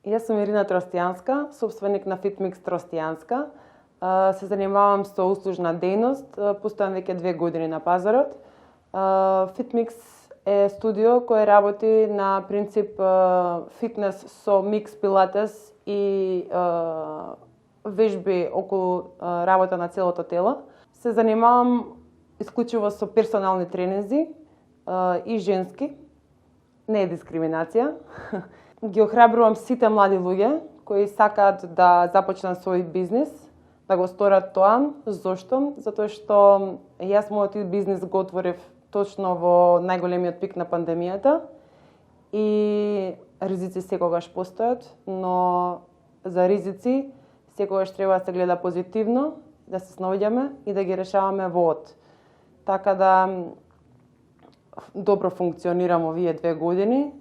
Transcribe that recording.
Јас сум Ирина Тростијанска, собственик на FitMix Тростијанска. Се занимавам со услужна дејност, постојам веќе 2 години на пазарот. FitMix е студио кој работи на принцип фитнес со микс пилатес и вежби околу работа на целото тело. Се занимавам исклучиво со персонални тренинзи и женски. Не е дискриминација. Ги охрабрувам сите млади луѓе кои сакаат да започнат свој бизнис, да го сторат тоа. Зошто? Затоа што јас мојот бизнис го отворив точно во најголемиот пик на пандемијата и ризици секогаш постојат, но за ризици секогаш треба да се гледа позитивно, да се снаоѓаме и да ги решаваме во од. Така да добро функционирам овие 2 години.